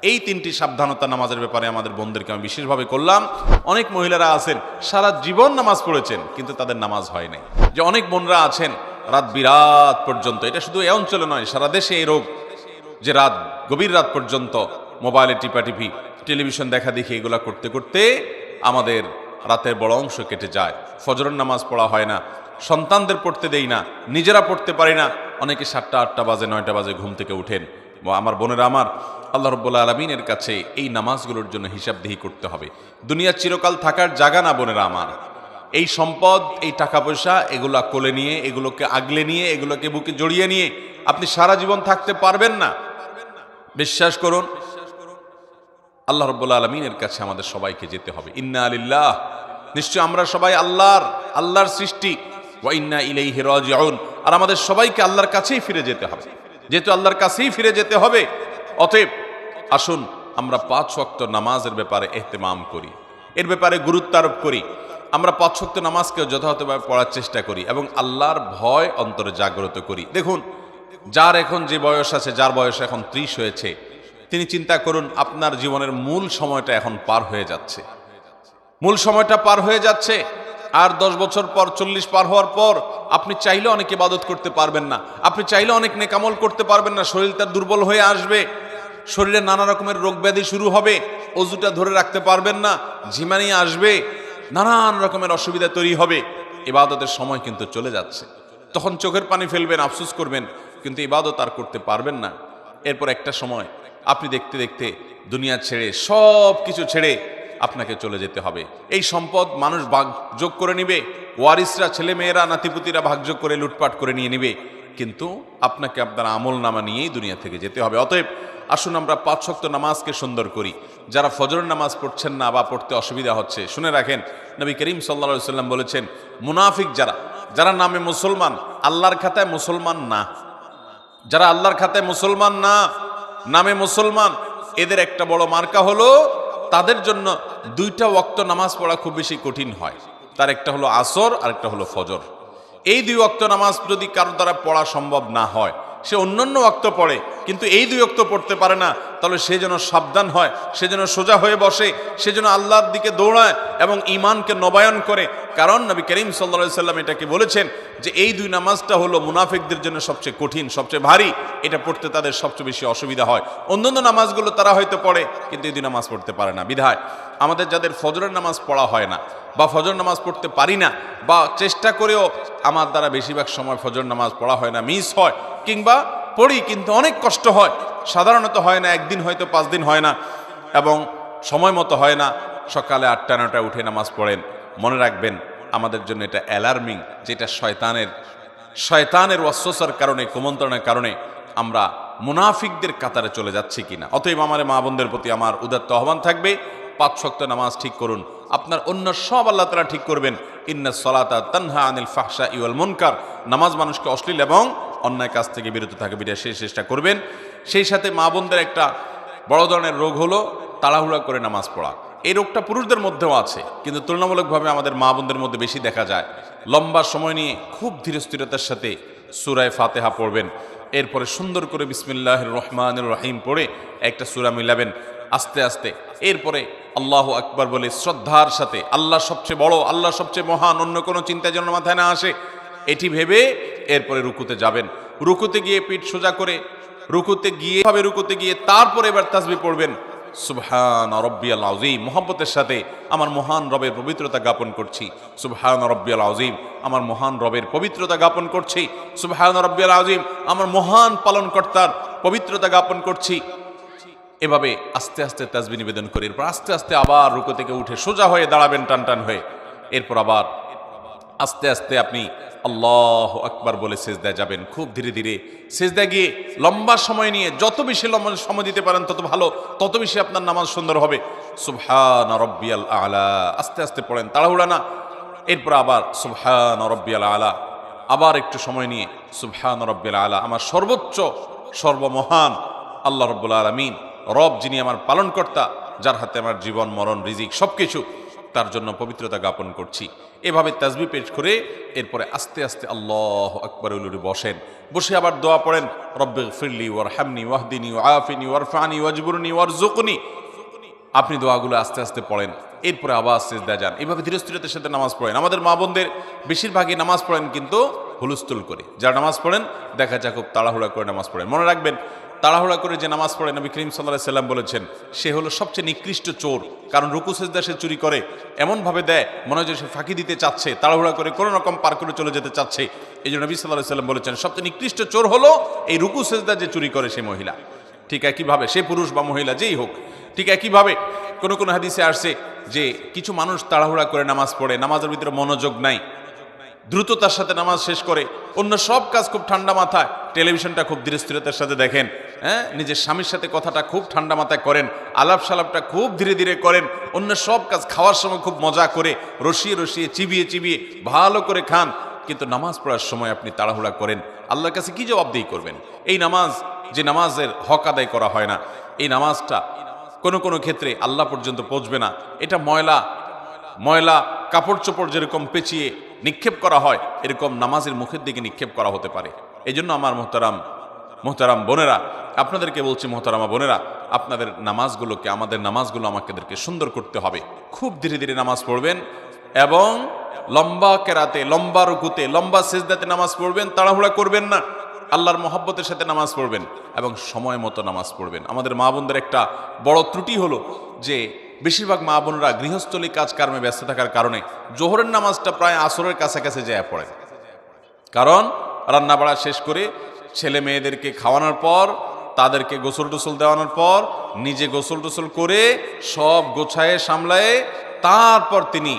এই তিনটি সাবধানতা নামাজের ব্যাপারে আমাদের বোনদেরকে আমি বিশেষভাবে করলাম। অনেক মহিলারা আছেন সারা জীবন নামাজ পড়েছেন কিন্তু তাদের নামাজ হয় নাই। যে অনেক বোনরা আছেন রাত বিরাত পর্যন্ত, এটা শুধু এই অঞ্চলে নয়, সারা দেশে এই রোগ, যে রাত গভীর রাত পর্যন্ত মোবাইলে টিপাটিপি, টেলিভিশন দেখা দেখি, এগুলা করতে করতে আমাদের রাতের বড় অংশ কেটে যায়। ফজরের নামাজ পড়া হয় না, সন্তানদের পড়তে দেই না, নিজেরা পড়তে পারি না। অনেকে 7টা 8টা বাজে 9টা বাজে ঘুম থেকে উঠেন। আমার বোনেরা আমার, আল্লাহ রাব্বুল আলামিনের কাছে এই নামাজগুলোর জন্য হিসাবদিহি করতে হবে। দুনিয়া চিরকাল থাকার জায়গা না বোনেরা আমার। এই সম্পদ, এই টাকা পয়সা, এগুলা কোলে নিয়ে, এগুলোকে আগলে নিয়ে, এগুলোকে বুকে জড়িয়ে নিয়ে আপনি সারা জীবন থাকতে পারবেন না। বিশ্বাস করুন, আল্লাহ রাব্বুল আলামিনের কাছে আমাদের সবাইকে যেতে হবে। ইন্না লিল্লাহ, নিশ্চয় আমরা সবাই আল্লাহর সৃষ্টি, ওয়া ইন্না ইলাইহি রাজিউন, আর আমাদের সবাইকে আল্লাহর কাছেই ফিরে যেতে হবে। যেহেতু আল্লাহর কাছেই ফিরে যেতে হবে, অতএব আসুন আমরা 5 ওয়াক্ত নামাজের ব্যাপারে ইহতিমাম করি, এর ব্যাপারে গুরুত্ব আরোপ করি। আমরা 5 ওয়াক্ত নামাজকে যথাযথভাবে পড়ার চেষ্টা করি এবং আল্লাহর ভয় অন্তরে জাগ্রত করি। দেখুন, যার এখন যে বয়স আছে, যার বয়স এখন 30 হয়েছে, তিনি চিন্তা করুন আপনার জীবনের মূল সময়টা এখন পার হয়ে যাচ্ছে। মূল সময়টা পার হয়ে যাচ্ছে। আর 10 বছর পর, 40 পার হওয়ার পর আপনি চাইলে অনেক ইবাদত করতে পারবেন না, আপনি চাইলে অনেক নেকামল করতে পারবেন না। শরীরটা দুর্বল হয়ে আসবে, শরীরে নানা রকমের রোগ ব্যাধি শুরু হবে, অজুটা ধরে রাখতে পারবেন না, ঝিমানি আসবে, নানান রকমের অসুবিধা তৈরি হবে। ইবাদতের সময় কিন্তু চলে যাচ্ছে। তখন চোখের পানি ফেলবেন, আফসোস করবেন, কিন্তু ইবাদত আর করতে পারবেন না। এরপর একটা সময় আপনি দেখতে দেখতে দুনিয়া ছেড়ে, সব কিছু ছেড়ে আপনাকে চলে যেতে হবে। এই সম্পদ মানুষ ভাগযোগ করে নিবে, ওয়ারিসরা, ছেলে মেয়েরা, নাতিপুতিরা ভাগযোগ করে লুটপাট করে নিয়ে নিবে, কিন্তু আপনাকে আপনার আমল নামা নিয়েই দুনিয়া থেকে যেতে হবে। অতএব আসুন আমরা 5 ওয়াক্ত নামাজকে সুন্দর করি। যারা ফজরের নামাজ পড়ছেন না বা পড়তে অসুবিধা হচ্ছে, শুনে রাখেন, নবী করিম সাল্লাল্লাহু আলাইহি সাল্লাম বলেছেন, মুনাফিক যারা নামে মুসলমান, আল্লাহর খাতায় মুসলমান না, যারা আল্লাহর খাতায় মুসলমান না, নামে মুসলমান, এদের একটা বড় মার্কা হলো তাদের জন্য 2টা ওয়াক্ত নামাজ পড়া খুব বেশি কঠিন হয়। তার একটা হলো আসর আর একটা হলো ফজর। এই 2 ওয়াক্ত নামাজ যদি কারোর দ্বারা পড়া সম্ভব না হয়, সে অন্যান্য ওয়াক্ত পড়ে কিন্তু এই 2 ওয়াক্ত পড়তে পারে না, তাহলে সে যেন সাবধান হয়, সে যেন সোজা হয়ে বসে, সে যেন আল্লাহর দিকে দৌড়ায় এবং ঈমানকে নবায়ন করে। কারণ নবী করিম সাল্লাল্লাহু আলাইহি সাল্লাম এটাকে বলেছেন যে এই 2 নামাজটা হলো মুনাফিকদের জন্য সবচেয়ে কঠিন, সবচেয়ে ভারী, এটা পড়তে তাদের সবচেয়ে বেশি অসুবিধা হয়। অন্যান্য নামাজগুলো তারা হয়তো পড়ে কিন্তু এই 2 নামাজ পড়তে পারে না। বিধায় আমাদের যাদের ফজরের নামাজ পড়া হয় না বা ফজর নামাজ পড়তে পারি না, বা চেষ্টা করেও আমার দ্বারা বেশিরভাগ সময় ফজর নামাজ পড়া হয় না, মিস হয়, কিংবা পড়ি কিন্তু অনেক কষ্ট হয়, সাধারণত হয় না, একদিন হয়তো 5 দিন হয় না, এবং সময় মতো হয় না, সকালে 8টা 9টায় উঠে নামাজ পড়েন, মনে রাখবেন আমাদের জন্য এটা অ্যালার্মিং, যেটা শয়তানের ওয়াসওয়াসার কারণে, কুমন্ত্রণার কারণে আমরা মুনাফিকদের কাতারে চলে যাচ্ছি কিনা। অতএব আমার মা বোনদের প্রতি আমার উদাত্ত আহ্বান থাকবে, 5 ওয়াক্ত নামাজ ঠিক করুন, আপনার অন্য সব আল্লাহ তাআলা ঠিক করবেন। ইন্নাস সালাতা তানহা আনিল ফাহশাই ওয়াল মুনকার, নামাজ মানুষকে অশ্লীল এবং অন্যায় কাজ থেকে বিরত থাকবে, এটা সেই চেষ্টা করবেন। সেই সাথে মা বোনদের একটা বড় ধরনের রোগ হলো তাড়াহুড়া করে নামাজ পড়া। এই রোগটা পুরুষদের মধ্যেও আছে, কিন্তু তুলনামূলকভাবে আমাদের মা বোনদের মধ্যে বেশি দেখা যায়। লম্বা সময় নিয়ে খুব ধীরস্থিরতার সাথে সূরা ফাতিহা পড়বেন, এরপরে সুন্দর করে বিসমিল্লাহির রহমানির রহিম পড়ে একটা সূরা মিলাবেন আস্তে আস্তে, এরপরে আল্লাহু আকবার বলে শ্রদ্ধার সাথে, আল্লাহ সবচেয়ে বড়, আল্লাহ সবচেয়ে মহান, অন্য কোনো চিন্তা যেন মাথায় না আসে, এটি ভেবে এরপরে রুকুতে যাবেন। রুকুতে গিয়ে পিঠ সোজা করে রুকুতে গিয়ে তারপরে এবার তাসবিহ পড়বেন, সুবহান রাব্বিয়াল আযীম, মুহাব্বতের সাথে আমার মহান রবের পবিত্রতা জ্ঞাপন করছি, সুবহান রাব্বিয়াল আযীম, আমার মহান রবের পবিত্রতা জ্ঞাপন করছি, সুবহান রাব্বিয়াল আযীম, আমার মহান পালনকর্তার পবিত্রতা জ্ঞাপন করছি। এভাবে আস্তে আস্তে তাসবিহ নিবেদন করে এরপর আস্তে আস্তে আবার রুকু থেকে উঠে সোজা হয়ে দাঁড়াবেন টান হয়ে। এরপর আবার আস্তে আস্তে আপনি আল্লাহু আকবার বলে সিজদায় যাবেন। খুব ধীরে ধীরে সিজদায় গিয়ে লম্বা সময় নিয়ে, যত বেশি লম্বা সময় দিতে পারেন তত ভালো, তত বেশি আপনার নামাজ সুন্দর হবে। সুবহান রাব্বিয়াল আলা, আস্তে আস্তে পড়েন, তাড়াহুড়া না। এরপর আবার সুবহান রাব্বিয়াল আলা, আবার একটু সময় নিয়ে সুবহান রাব্বিয়াল আলা, আমার সর্বোচ্চ সর্বমহান আল্লাহ রাব্বুল আলামিন, রব যিনি আমার পালনকর্তা, যার হাতে আমার জীবন মরণ রিজিক সবকিছু, তার জন্য পবিত্রতা জ্ঞাপন করছি। এভাবে তাসবিহ পেশ করে এরপরে আস্তে আস্তে আল্লাহু আকবার বলে বসেন। বসে আবার দোয়া পড়েন, রব্বিগফিরলি ওয়ারহামনি ওয়াহদিনি ওয়াআফিনি ওয়ারফানি ওয়াজবুরনি ওয়ারযুকনি। আপনি দোয়াগুলো আস্তে আস্তে পড়েন, এরপরে আবার সিজদায় যান। এইভাবে ধীরস্থিরতার সাথে নামাজ পড়েন। আমাদের মা বোনদের বেশিরভাগই নামাজ পড়েন কিন্তু হুলস্থুল করে। যারা নামাজ পড়েন দেখা যায় খুব তাড়াহুড়া করে নামাজ পড়েন। মনে রাখবেন, তাড়াহুড়া করে যে নামাজ পড়ে নবী করিম সাল্লাল্লাহু আলাইহি সাল্লাম বলেছেন সে হলো সবচেয়ে নিকৃষ্ট চোর। কারণ রুকু সিজদা সে চুরি করে, এমনভাবে দেয় মনে হয় যে সে ফাঁকি দিতে চাচ্ছে, তাড়াহুড়া করে কোনো রকম পার করে চলে যেতে চাচ্ছে। এই জন্য নবী সাল্লাল্লাহু আলাইহি সাল্লাম বলেছেন সবচেয়ে নিকৃষ্ট চোর হলো এই রুকু সিজদা যে চুরি করে সে মহিলা। ঠিক একইভাবে সে পুরুষ বা মহিলা যেই হোক। ঠিক একইভাবে কোন কোন হাদিসে আসছে যে কিছু মানুষ তাড়াহুড়া করে নামাজ পড়ে, নামাজের ভিতরে মনোযোগ নাই, দ্রুততার সাথে নামাজ শেষ করে, অন্য সব কাজ খুব ঠান্ডা মাথায়, টেলিভিশনটা খুব ধীরস্থিরতার সাথে দেখেন, নিজের স্বামীর সাথে কথাটা খুব ঠান্ডা মাথায় করেন, আলাপ সালাপটা খুব ধীরে ধীরে করেন, অন্য সব কাজ খাওয়ার সময় খুব মজা করে রসিয়ে রসিয়ে চিবিয়ে চিবিয়ে ভালো করে খান, কিন্তু নামাজ পড়ার সময় আপনি তাড়াহুড়া করেন, আল্লাহর কাছে কি জবাবদিহি করবেন? এই নামাজ, যে নামাজের হক আদায় করা হয় না, এই নামাজটা কোনো কোনো ক্ষেত্রে আল্লাহ পর্যন্ত পৌঁছবে না। এটা ময়লা কাপড় চোপড় যেরকম পেঁচিয়ে নিক্ষেপ করা হয়, এরকম নামাজের মুখের দিকে নিক্ষেপ করা হতে পারে। এই জন্য আমার মোহতারাম বোনেরা, আপনাদেরকে বলছি, মোহতারামা বোনেরা, আপনাদের নামাজগুলোকে, আমাদের নামাজগুলো আমাদেরকে সুন্দর করতে হবে। খুব ধীরে ধীরে নামাজ পড়বেন এবং লম্বা কেরাতে, লম্বা রুকুতে, লম্বা সিজদাতে নামাজ পড়বেন। তাড়াহুড়া করবেন না, আল্লাহর মহব্বতের সাথে নামাজ পড়বেন এবং সময় মতো নামাজ পড়বেন। আমাদের মা বোনদের একটা বড় ত্রুটি হলো যে বেশিরভাগ মা বোনরা গৃহস্থলী কাজকর্মে ব্যস্ত থাকার কারণে জোহরের নামাজটা প্রায় আসরের কাছাকাছি যায় পড়েন। কারণ রান্না বাড়া শেষ করে ছেলে মেয়েদেরকে খাওয়ানোর পর, তাদেরকে গোসল টোসল দেওয়ানোর পর, নিজে গোসল টোসল করে সব গোছায়ে সামলায়ে তারপর তিনি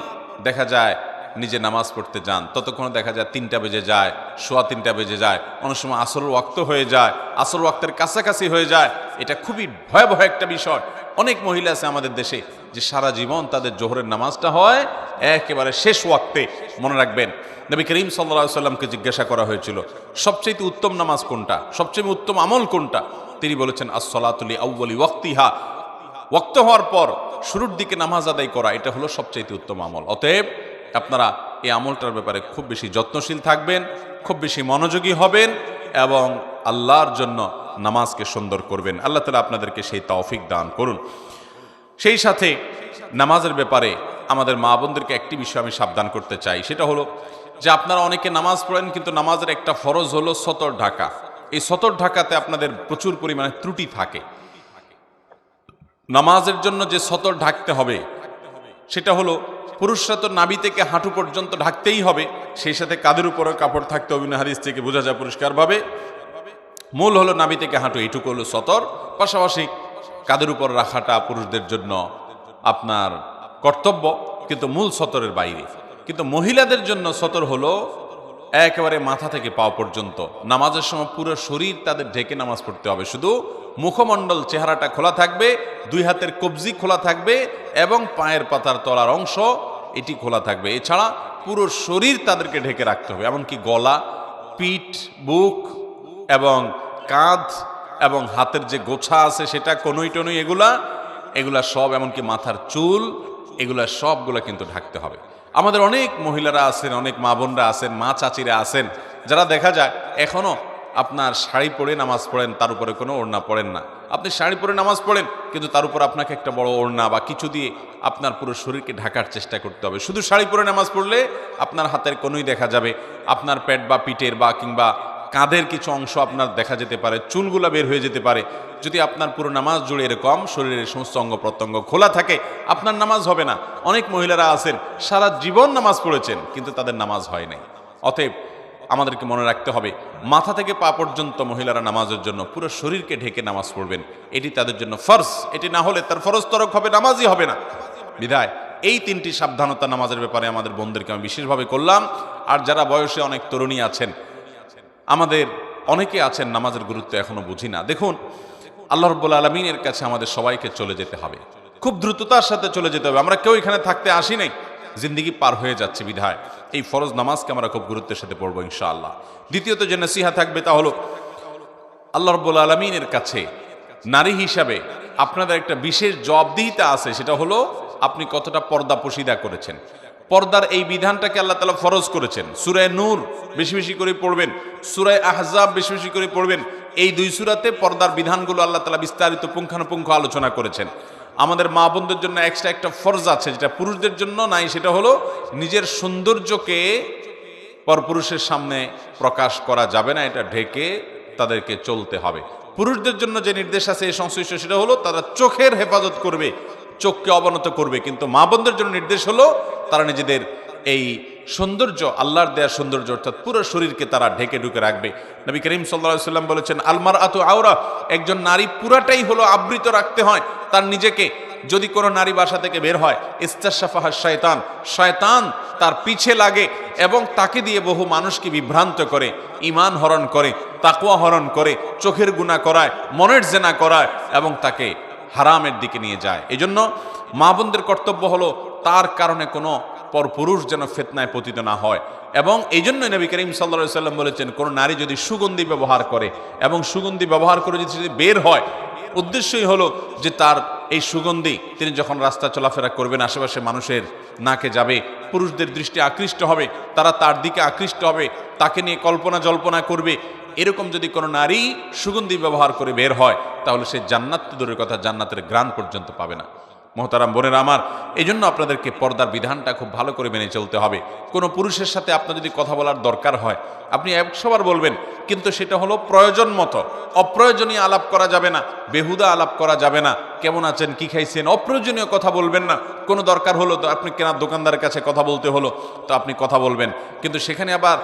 দেখা যায় নিজে নামাজ পড়তে যান। ততক্ষণে দেখা যায় 3টা বেজে যায়, সোয়া 3টা বেজে যায়, অনেক সময় আসরের ওয়াক্ত হয়ে যায়, আসর ওয়াক্তের কাছাকাছি হয়ে যায়। এটা খুবই ভয়াবহ একটা বিষয়। অনেক মহিলা আছে আমাদের দেশে যে সারা জীবন তাদের জোহরের নামাজটা হয় একেবারে শেষ ওয়াক্তে। মনে রাখবেন, নবী করিম সাল্লাল্লাহু আলাইহি সাল্লামকে জিজ্ঞাসা করা হয়েছিল সবচেয়ে উত্তম নামাজ কোনটা, সবচেয়ে উত্তম আমল কোনটা? তিনি বলেছেন আস-সালাতু লি আউয়ালি ওয়াক্তিহা, ওয়াক্ত হওয়ার পর শুরুর দিকে নামাজ আদায় করা, এটা হলো সবচেয়ে উত্তম আমল। অতএব আপনারা এই আমলটার ব্যাপারে খুব বেশি যত্নশীল থাকবেন, খুব বেশি মনোযোগী হবেন এবং আল্লাহর জন্য নামাজকে সুন্দর করবেন। আল্লাহ তাআলা আপনাদেরকে সেই তৌফিক দান করুন। সেই সাথে নামাজের ব্যাপারে আমাদের মা বোনদেরকে একটি বিষয় আমি সাবধান করতে চাই, সেটা হলো যে আপনারা অনেকে নামাজ পড়েন কিন্তু নামাজের একটা ফরজ হলো সতর ঢাকা। এই সতর ঢাকাতে আপনাদের প্রচুর পরিমাণে ত্রুটি থাকে। নামাজের জন্য যে সতর ঢাকতে হবে সেটা হলো পুরুষরা তো নাভি থেকে হাঁটু পর্যন্ত ঢাকতেই হবে, সেই সাথে কাঁধের উপরও কাপড় থাকতে হবে। হাদিস থেকে বোঝা যায় পরিষ্কারভাবে মূল হলো নাভি থেকে হাঁটু, এইটুকু হলো সতর। পাশাপাশি কাঁধের উপর রাখাটা পুরুষদের জন্য আপনার কর্তব্য, কিন্তু মূল সতরের বাইরে। কিন্তু মহিলাদের জন্য সতর হলো একেবারে মাথা থেকে পা পর্যন্ত। নামাজের সময় পুরো শরীর তাদের ঢেকে নামাজ পড়তে হবে, শুধু মুখমণ্ডল, চেহারাটা খোলা থাকবে, 2 হাতের কবজি খোলা থাকবে এবং পায়ের পাতার তলার অংশ এটি খোলা থাকবে। এছাড়া পুরো শরীর তাদেরকে ঢেকে রাখতে হবে, এমনকি গলা, পিঠ, বুক এবং কাঁধ এবং হাতের যে গোছা আছে সেটা, কনুই টনুই, এগুলা সব, এমনকি মাথার চুল, এগুলা সবগুলা কিন্তু ঢাকতে হবে। আমাদের অনেক মহিলারা আছেন, অনেক মা বোনরা আছেন, মা চাচিরা আছেন, যারা দেখা যায় এখনো আপনার শাড়ি পরে নামাজ পড়েন, তার উপরে কোনো ওড়না পড়েন না। আপনি শাড়ি পরে নামাজ পড়েন কিন্তু তার উপর আপনাকে একটা বড় ওড়না বা কিছু দিয়ে আপনার পুরো শরীরকে ঢাকার চেষ্টা করতে হবে। শুধু শাড়ি পরে নামাজ পড়লে আপনার হাতের কোনোই দেখা যাবে, আপনার পেট বা পিঠের বা কিংবা কাঁধের কিছু অংশ আপনার দেখা যেতে পারে, চুলগুলা বের হয়ে যেতে পারে। যদি আপনার পুরো নামাজ জুড়ে এরকম শরীরের সমস্ত অঙ্গ প্রত্যঙ্গ খোলা থাকে, আপনার নামাজ হবে না। অনেক মহিলারা আছেন সারা জীবন নামাজ পড়েছেন কিন্তু তাদের নামাজ হয় নাই। অতএব আমাদেরকে মনে রাখতে হবে, মাথা থেকে পা পর্যন্ত মহিলারা নামাজের জন্য পুরো শরীরকে ঢেকে নামাজ পড়বেন, এটি তাদের জন্য ফরজ। এটি না হলে তার ফরজ তরক হবে, নামাজই হবে না। বিধায় এই 3টি সাবধানতা নামাজের ব্যাপারে আমাদের বোনদেরকে আমি বিশেষভাবে করলাম। আর যারা বয়সে অনেক তরুণী আছেন, আমাদের অনেকে আছেন নামাজের গুরুত্ব এখনো বুঝি না। দেখুন, আল্লাহ রাব্বুল আলামিনের কাছে আমাদের সবাইকে চলে যেতে হবে, খুব দ্রুততার সাথে চলে যেতে হবে। আমরা কেউ এখানে থাকতে আসি নাই, জিন্দিগি পার হয়ে যাচ্ছে। বিধায় এই ফরজ নামাজকে আমরা খুব গুরুত্বের সাথে পড়বো ইনশাআল্লাহ। দ্বিতীয়ত যে নসিহা থাকবে তা হলো, আল্লাহ রাব্বুল আলামিনের কাছে নারী হিসাবে আপনাদের একটা বিশেষ জবাবদিহিতা আছে, সেটা হলো আপনি কতটা পর্দা পশিদা করেছেন। পর্দার এই বিধানটাকে আল্লাহ তাআলা ফরজ করেছেন। সূরা নূর বেশি বেশি করে পড়বেন, সূরা আহজাব বেশি বেশি করে পড়বেন। এই দুই সূরাতে পর্দার বিধানগুলো আল্লাহ তাআলা বিস্তারিত পুঙ্খানুপুঙ্খ আলোচনা করেছেন। আমাদের মা বোনদের জন্য এক্সট্রা একটা ফরজ আছে, যেটা পুরুষদের জন্য নাই, সেটা হলো নিজের সৌন্দর্যকে পরপুরুষের সামনে প্রকাশ করা যাবে না, এটা ঢেকে তাদেরকে চলতে হবে। পুরুষদের জন্য যে নির্দেশ আছে এই সংশ্লিষ্ট, সেটা হলো তারা চোখের হেফাজত করবে, চোখকে অবনত করবে। কিন্তু মা বোনদের জন্য নির্দেশ হলো তারা নিজেদের এই সৌন্দর্য, আল্লাহর দেয়া সৌন্দর্য অর্থাৎ পুরো শরীরকে তারা ঢেকে ঢুকে রাখবে। নবী করিম সাল্লাল্লাহু আলাইহি ওয়াসাল্লাম বলেছেন, আলমার আতু আওরা, একজন নারী পুরাটাই হলো আবৃত রাখতে হয় তার নিজেকে। যদি কোনো নারী বাসা থেকে বের হয়, ইস্তাশাফাহা শয়তান, শয়তান তার পিছে লাগে এবং তাকে দিয়ে বহু মানুষকে বিভ্রান্ত করে, ঈমান হরণ করে, তাকওয়া হরণ করে, চোখের গুনাহ করায়, মনের জেনা করায় এবং তাকে হারামের দিকে নিয়ে যায়। এজন্য মা বোনদের কর্তব্য হলো তার কারণে কোনো পরপুরুষ যেন ফিতনায় পতিত না হয়। এবং এই জন্য নবী করিম সাল্লাল্লাহু আলাইহি ওয়াসাল্লাম বলেছেন, কোনো নারী যদি সুগন্ধি ব্যবহার করে এবং সুগন্ধি ব্যবহার করে যদি বের হয়, উদ্দেশ্যই হলো যে তার এই সুগন্ধি তিনি যখন রাস্তা চলাফেরা করবেন, আশেপাশে মানুষের নাকে যাবে, পুরুষদের দৃষ্টি আকৃষ্ট হবে, তারা তার দিকে আকৃষ্ট হবে, তাকে নিয়ে কল্পনা জল্পনা করবে। এরকম যদি কোনো নারী সুগন্ধি ব্যবহার করে বের হয়, তাহলে সে জান্নাত তো দূরের কথা, জান্নাতের ঘ্রাণ পর্যন্ত পাবে না। মোহতারাম বোনেরা আমার, এই জন্য আপনাদেরকে পর্দার বিধানটা খুব ভালো করে মেনে চলতে হবে। কোনো পুরুষের সাথে আপনার যদি কথা বলার দরকার হয়, আপনি 100 বার বলবেন, কিন্তু সেটা হলো প্রয়োজন মতো। অপ্রয়োজনীয় আলাপ করা যাবে না, বেহুদা আলাপ করা যাবে না। কেমন আছেন, কি খাইছেন, অপ্রয়োজনীয় কথা বলবেন না। কোনো দরকার হলো তো আপনি কেনার দোকানদারের কাছে কথা বলতে হলো তো আপনি কথা বলবেন, কিন্তু সেখানে আবার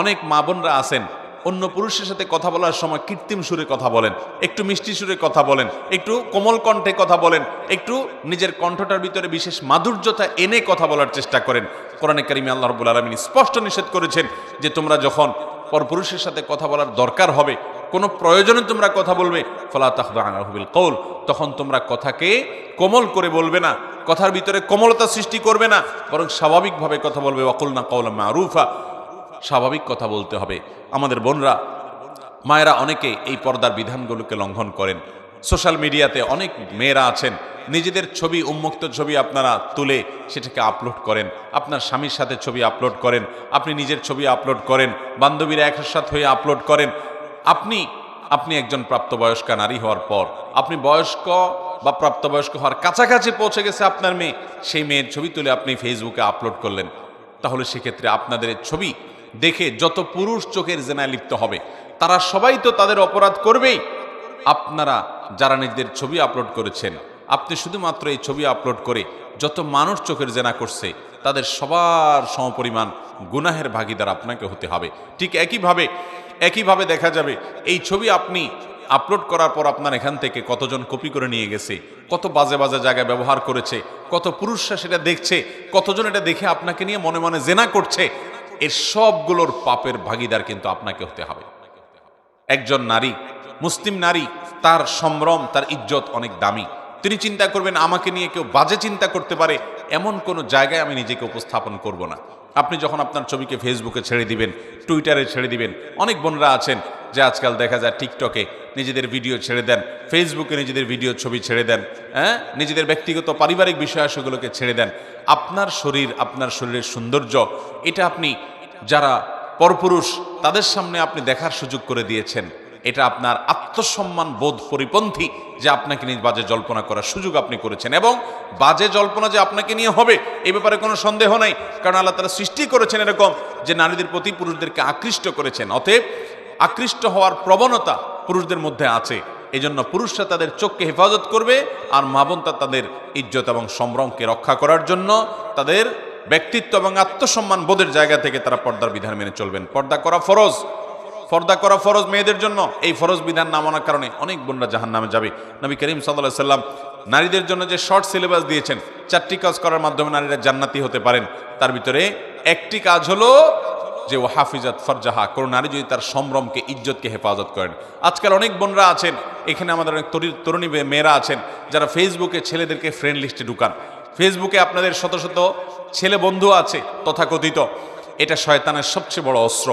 অনেক মা বোনরা আছেন অন্য পুরুষের সাথে কথা বলার সময় কৃত্রিম সুরে কথা বলেন, একটু মিষ্টি সুরে কথা বলেন, একটু কোমল কণ্ঠে কথা বলেন, একটু নিজের কণ্ঠটার ভিতরে বিশেষ মাধুর্যতা এনে কথা বলার চেষ্টা করেন। কোরআনে কারিমে আল্লাহ রাব্বুল আলামিন স্পষ্ট নিষেধ করেছেন যে তোমরা যখন পরপুরুষের সাথে কথা বলার দরকার হবে, কোনো প্রয়োজনে তোমরা কথা বলবে, ফালা তাখদা'না বিল কওল, তখন তোমরা কথাকে কোমল করে বলবে না, কথার ভিতরে কোমলতা সৃষ্টি করবে না, বরং স্বাভাবিকভাবে কথা বলবে। ওয়াকুলনা কাওলাম মারুফা, স্বাভাবিক কথা বলতে হবে। আমাদের বোনরা, মায়েরা অনেকে এই পর্দার বিধানগুলোকে লঙ্ঘন করেন। সোশ্যাল মিডিয়াতে অনেক মেয়েরা আছেন, নিজেদের ছবি, উন্মুক্ত ছবি আপনারা তুলে সেটাকে আপলোড করেন, আপনার স্বামীর সাথে ছবি আপলোড করেন, আপনি নিজের ছবি আপলোড করেন, বান্ধবীরা একসাথে হয়ে আপলোড করেন। আপনি একজন প্রাপ্তবয়স্কা নারী হওয়ার পর, আপনি বয়স্ক বা প্রাপ্তবয়স্ক হওয়ার কাছাকাছি পৌঁছে গেছে আপনার মেয়ে, সেই মেয়ের ছবি তুলে আপনি ফেসবুকে আপলোড করলেন, তাহলে সেক্ষেত্রে আপনাদের ছবি দেখে যত পুরুষ চোখের জেনায় লিপ্ত হবে, তারা সবাই তো তাদের অপরাধ করবেই। আপনারা যারা নিজেদের ছবি আপলোড করেছেন, আপনি শুধুমাত্র এই ছবি আপলোড করে যত মানুষ চোখের জেনা করছে, তাদের সবার সমপরিমাণ গুনাহের ভাগীদার আপনাকে হতে হবে। ঠিক একইভাবে দেখা যাবে এই ছবি আপনি আপলোড করার পর আপনার এখান থেকে কতজন কপি করে নিয়ে গেছে, কত বাজে বাজে জায়গায় ব্যবহার করেছে, কত পুরুষরা সেটা দেখছে, কতজন এটা দেখে আপনাকে নিয়ে মনে মনে জেনা করছে, এর সবগুলোর পাপের ভাগীদার কিন্তু আপনাকে হতে হবে। একজন নারী, মুসলিম নারী, তার সম্ভ্রম, তার ইজ্জত অনেক দামি। তিনি চিন্তা করবেন আমাকে নিয়ে কেউ বাজে চিন্তা করতে পারে, এমন কোনো জায়গায় আমি নিজেকে উপস্থাপন করব না। আপনি যখন আপনার ছবিকে ফেসবুকে ছেড়ে দিবেন, টুইটারে ছেড়ে দিবেন, অনেক বোনরা আছেন যে আজকাল দেখা যায় টিকটকে নিজেদের ভিডিও ছেড়ে দেন, ফেসবুকে নিজেদের ভিডিও ছবি ছেড়ে দেন, নিজেদের ব্যক্তিগত পারিবারিক বিষয়াশয়গুলোকে ছেড়ে দেন। আপনার শরীর, আপনার শরীরের সৌন্দর্য, এটা আপনি যারা পরপুরুষ তাদের সামনে আপনি দেখার সুযোগ করে দিয়েছেন, এটা আপনার আত্মসম্মান বোধ পরিপন্থী যে আপনাকে নিয়ে বাজে জল্পনা করার সুযোগ আপনি করেছেন। এবং বাজে জল্পনা যে আপনাকে নিয়ে হবে এই ব্যাপারে কোনো সন্দেহ নাই, কারণ আল্লাহ তাআলা সৃষ্টি করেছেন এরকম যে নারীদের প্রতি পুরুষদেরকে আকৃষ্ট করেছেন। অতএব আকৃষ্ট হওয়ার প্রবণতা পুরুষদের মধ্যে আছে, এই জন্য পুরুষরা তাদের চোখকে হেফাজত করবে, আর মা বোনরা তাদের ইজ্জত এবং সম্ভ্রমকে রক্ষা করার জন্য তাদের ব্যক্তিত্ব এবং আত্মসম্মান বোধের জায়গা থেকে তারা পর্দার বিধান মেনে চলবেন। পর্দা করা ফরজ মেয়েদের জন্য। এই ফরজ বিধান না মানার কারণে অনেক বোনরা জাহান্নামে যাবে। নবী করিম সাল্লাল্লাহু আলাইহি সাল্লাম নারীদের জন্য যে শর্ট সিলেবাস দিয়েছেন, 4টি কাজ করার মাধ্যমে নারীরা জান্নাতি হতে পারেন, তার ভিতরে একটি কাজ হলো যে ও হাফিজাত ফারজাহা, কোন নারী যদি তার সম্ভ্রমকে, ইজ্জতকে হেফাজত করেন। আজকাল অনেক বোনরা আছেন, এখানে আমাদের অনেক তরুণী মেয়েরা আছেন যারা ফেসবুকে ছেলেদেরকে ফ্রেন্ড লিস্টে ঢুকান। ফেসবুকে আপনাদের শত শত ছেলে বন্ধু আছে তথাকথিত, এটা শয়তানের সবচেয়ে বড় অস্ত্র।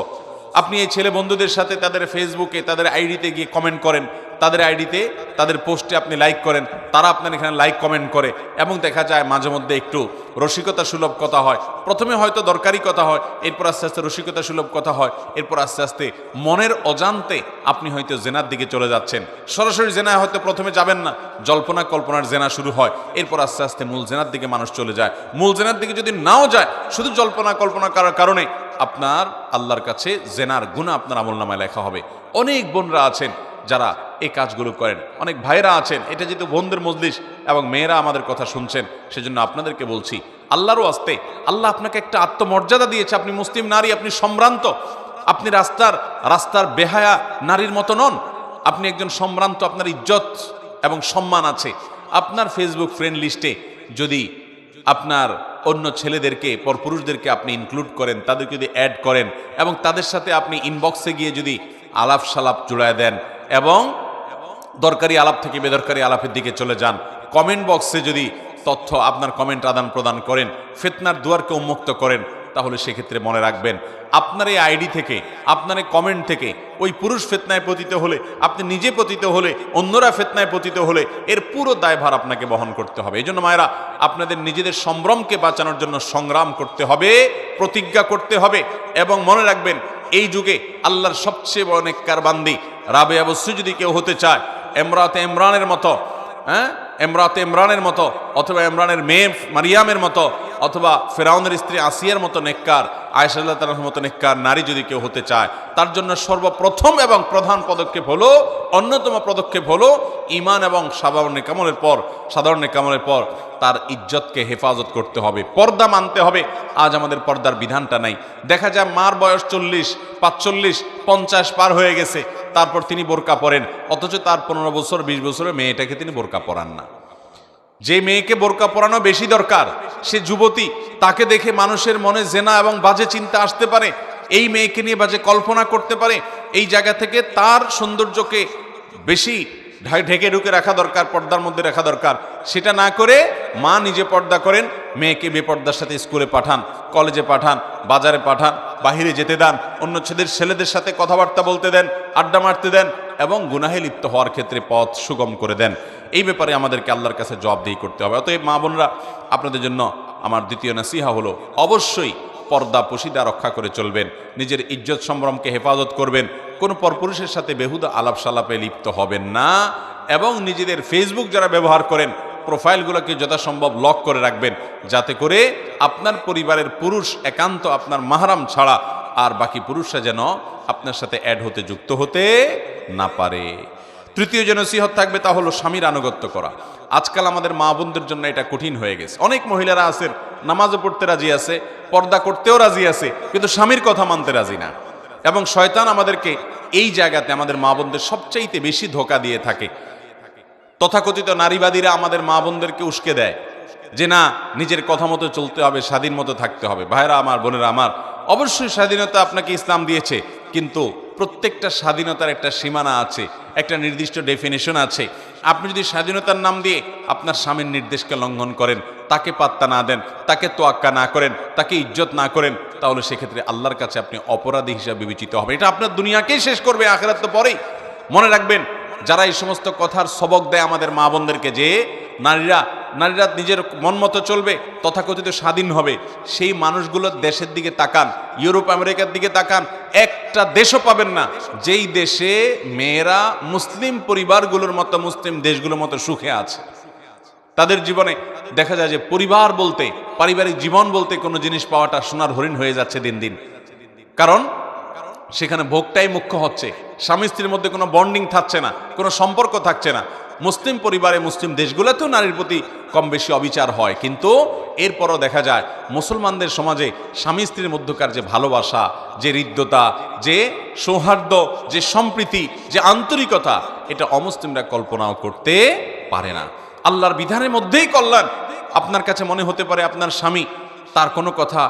আপনি এই ছেলে বন্ধুদের সাথে তাদের ফেসবুকে, তাদের আইডিতে গিয়ে কমেন্ট করেন, তাদের আইডিতে তাদের পোস্টে আপনি লাইক করেন, তারা আপনার এখানে লাইক কমেন্ট করে, এবং দেখা যায় মাঝে মধ্যে একটু রসিকতা সুলভ কথা হয়। প্রথমে হয়তো দরকারি কথা হয়, এরপর আস্তে আস্তে রসিকতা সুলভ কথা হয়, এরপর আস্তে আস্তে মনের অজান্তে আপনি হয়তো জেনার দিকে চলে যাচ্ছেন। সরাসরি জেনায় হয়তো প্রথমে যাবেন না, জল্পনা কল্পনার জেনা শুরু হয়, এরপর আস্তে আস্তে মূল জেনার দিকে মানুষ চলে যায়। মূল জেনার দিকে যদি নাও যায়, শুধু জল্পনা কল্পনা করার কারণে আপনার আল্লাহর কাছে জেনার গুনাহ আপনার আমলনামায় লেখা হবে। অনেক বোনরা আছেন যারা এই কাজগুলো করেন, অনেক ভাইরা আছেন। এটা যেহেতু বোনদের মজলিস এবং মেয়েরা আমাদের কথা শুনছেন, সেজন্য আপনাদেরকে বলছি, আল্লাহরও আস্তে আল্লাহ আপনাকে একটা আত্মমর্যাদা দিয়েছে। আপনি মুসলিম নারী, আপনি সম্ভ্রান্ত, আপনি রাস্তার বেহায়া নারীর মতো নন। আপনি একজন সম্ভ্রান্ত, আপনার ইজ্জত এবং সম্মান আছে। আপনার ফেসবুক ফ্রেন্ড লিস্টে যদি আপনার অন্য ছেলেদেরকে, পরপুরুষদেরকে আপনি ইনক্লুড করেন, তাদেরকে যদি অ্যাড করেন, এবং তাদের সাথে আপনি ইনবক্সে গিয়ে যদি আলাপ সালাপ জুড়ায় দেন, এবং দরকারি আলাপ থেকে বেদরকারি আলাপের দিকে চলে যান, কমেন্ট বক্সে যদি তথ্য আপনার কমেন্ট আদান প্রদান করেন, ফিতনার দুয়ারকে উন্মুক্ত করেন, তাহলে সেক্ষেত্রে মনে রাখবেন, আপনার এই আইডি থেকে, আপনার এই কমেন্ট থেকে ওই পুরুষ ফিতনায় পতিত হলে, আপনি নিজে পতিত হলে, অন্যরা ফিতনায় পতিত হলে, এর পুরো দায়ভার আপনাকে বহন করতে হবে। এই জন্য মায়েরা, আপনাদের নিজেদের সম্ভ্রমকে বাঁচানোর জন্য সংগ্রাম করতে হবে, প্রতিজ্ঞা করতে হবে। এবং মনে রাখবেন, এই যুগে আল্লাহর সবচেয়ে বড় নেককার বান্দি রাবেয়া বসরি যদি কেউ হতে চায়, ইমরাতে ইমরানের মতো, ইমরাতে ইমরানের মতো, অথবা ইমরানের মেয়ে মারিয়ামের মতো, অথবা ফেরাউনের স্ত্রী আসিয়ার মতো নেককার, আয়েশা রাদিয়াল্লাহু তাআলার মতো নেককার নারী যদি কেউ হতে চায়, তার জন্য সর্বপ্রথম এবং প্রধান পদক্ষেপ হলো, অন্যতম পদক্ষেপ হলো, ঈমান এবং সাধারণ নেকামলের পর তার ইজ্জতকে হেফাজত করতে হবে, পর্দা মানতে হবে। আজ আমাদের পর্দার বিধানটা নাই। দেখা যায় মার বয়স 40, 45, 50 পার হয়ে গেছে, তারপর তিনি বোরকা পরেন, অথচ তার 15 বছর 20 বছরের মেয়েটাকে তিনি বোরকা পরান না। যে মেয়েকে বোরকা পরানো বেশি দরকার, সে যুবতী, তাকে দেখে মানুষের মনে জেনা এবং বাজে চিন্তা আসতে পারে, এই মেয়েকে নিয়ে বাজে কল্পনা করতে পারে। এই জায়গা থেকে তার সৌন্দর্যকে বেশি ঢেকে ঢুকে রাখা দরকার, পর্দার মধ্যে রাখা দরকার। সেটা না করে মা নিজে পর্দা করেন, মেয়েকে বেপর্দার সাথে স্কুলে পাঠান, কলেজে পাঠান, বাজারে পাঠান, বাহিরে যেতে দেন, অন্য ছেলেদের সাথে কথাবার্তা বলতে দেন, আড্ডা মারতে দেন, এবং গুনাহে লিপ্ত হওয়ার ক্ষেত্রে পথ সুগম করে দেন। এই ব্যাপারে আমাদেরকে আল্লাহর কাছে জবাবদিহি করতে হবে। অতএব মা বোনরা, আপনাদের জন্য আমার দ্বিতীয় নসিহা হলো, অবশ্যই পর্দা পশিদা রক্ষা করে চলবেন, নিজের ইজ্জত সম্ভ্রমকে হেফাজত করবেন, কোনো পরপুরুষের সাথে বেহুদা আলাপ সালাপে লিপ্ত হবেন না, এবং নিজেদের ফেসবুক যারা ব্যবহার করেন, প্রোফাইলগুলোকে যথাসম্ভব লক করে রাখবেন, যাতে করে আপনার পরিবারের পুরুষ একান্ত আপনার মাহরাম ছাড়া আর বাকি পুরুষরা যেন আপনার সাথে অ্যাড হতে, যুক্ত হতে না পারে। তৃতীয় যে নসিহত থাকবে তা হলো স্বামীর আনুগত্য করা। আজকাল আমাদের মা বোনদের জন্য এটা কঠিন হয়ে গেছে। অনেক মহিলারা আছেন, নামাজও পড়তে রাজি আছে, পর্দা করতেও রাজি আছে, কিন্তু স্বামীর কথা মানতে রাজি না। এবং শয়তান আমাদেরকে এই জায়গাতে, আমাদের মা বোনদের সবচাইতে বেশি ধোঁকা দিয়ে থাকে। তথাকথিত নারীবাদীরা আমাদের মা বোনদেরকে উস্কে দেয় যে না, নিজের কথা মতো চলতে হবে, স্বাধীন মতো থাকতে হবে। ভাইরা আমার, বোনেরা আমার, অবশ্যই স্বাধীনতা আপনাকে ইসলাম দিয়েছে, কিন্তু প্রত্যেকটা স্বাধীনতার একটা সীমানা আছে, একটা নির্দিষ্ট ডেফিনেশন আছে। আপনি যদি স্বাধীনতার নাম দিয়ে আপনার স্বামীর নির্দেশকে লঙ্ঘন করেন, তাকে পাত্তা না দেন, তাকে তোয়াক্কা না করেন, তাকে ইজ্জত না করেন, তাহলে সেক্ষেত্রে আল্লাহর কাছে আপনি অপরাধী হিসাবে বিবেচিত হবে। এটা আপনার দুনিয়াকেই শেষ করবে, আখিরাত তো পরেই। মনে রাখবেন, যারা এই সমস্ত কথার সবক দেয় আমাদের মা বোনদেরকে যে নারীরা নিজের মন মতো চলবে, তথাকথিত স্বাধীন হবে, সেই মানুষগুলোর দেশের দিকে তাকান, ইউরোপ আমেরিকার দিকে তাকান, একটা দেশও পাবেন না যেই দেশে মেয়েরা মুসলিম পরিবারগুলোর মতো, মুসলিম দেশগুলোর মতো সুখে আছে। তাদের জীবনে দেখা যায় যে পরিবার বলতে, পারিবারিক জীবন বলতে কোনো জিনিস পাওয়াটা সোনার হরিণ হয়ে যাচ্ছে দিন দিন। কারণ সেখানে ভোগটাই মুখ্য হচ্ছে, স্বামী স্ত্রীর মধ্যে কোনো বন্ডিং থাকছে না, কোনো সম্পর্ক থাকছে না। মুসলিম পরিবারে, মুসলিম দেশগুলোতেও নারীর প্রতি কম বেশি অবিচার হয়, কিন্তু এরপরও দেখা যায় মুসলমানদের সমাজে স্বামী স্ত্রীর মধ্যকার যে ভালোবাসা, যে হৃদ্যতা, যে সৌহার্দ্য, যে সম্প্রীতি, যে আন্তরিকতা, এটা অমুসলিমরা কল্পনাও করতে পারে না। আল্লাহর বিধানের মধ্যেই কল্যাণ। আপনার কাছে মনে হতে পারে আপনার স্বামী, তার কোনো কথা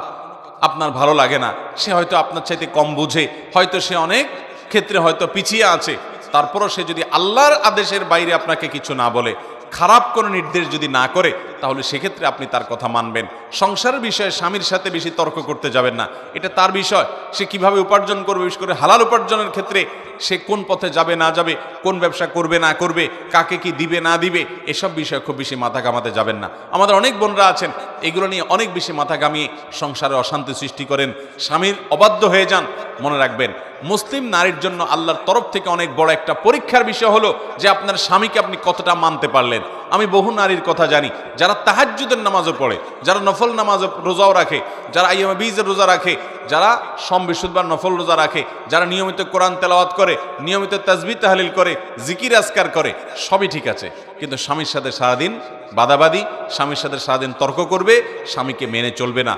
আপনার ভালো লাগে না, সে হয়তো আপনার চাইতে কম বুঝে, হয়তো সে অনেক ক্ষেত্রে হয়তো পিছিয়ে আছে, তারপরও সে যদি আল্লাহর আদেশের বাইরে আপনাকে কিছু না বলে, খারাপ কোনো নির্দেশ যদি না করে, তাহলে সেক্ষেত্রে আপনি তার কথা মানবেন। সংসারের বিষয়ে স্বামীর সাথে বেশি তর্ক করতে যাবেন না, এটা তার বিষয়। সে কিভাবে উপার্জন করবে, বিশেষ করে হালাল উপার্জনের ক্ষেত্রে সে কোন পথে যাবে না যাবে, কোন ব্যবসা করবে না করবে, কাকে কি দিবে না দিবে, এসব বিষয়ে খুব বেশি মাথা ঘামাতে যাবেন না। আমাদের অনেক বোনরা আছেন এগুলো নিয়ে অনেক বেশি মাথা ঘামিয়ে সংসারে অশান্তি সৃষ্টি করেন, স্বামীর অবাধ্য হয়ে যান। মনে রাখবেন, মুসলিম নারীর জন্য আল্লাহর তরফ থেকে অনেক বড় একটা পরীক্ষার বিষয় হলো যে আপনার স্বামীকে আপনি কতটা মানতে পারলেন। আমি বহু নারীর কথা জানি যারা তাহাজ্জুদের নামাজও পড়ে, যারা নফল নামাজ রোজাও রাখে, যারা আইয়ামে বীজের রোজা রাখে, যারা সোম বৃহস্পতিবার নফল রোজা রাখে, যারা নিয়মিত কোরআন তেলাওয়াত করে, নিয়মিত তাসবিহ তাহলিল করে, জিকির আজকার করে, সবই ঠিক আছে, কিন্তু স্বামীর সাথে সারাদিন বাদাবাদি, স্বামীর সাথে সারাদিন তর্ক করবে, স্বামীকে মেনে চলবে না।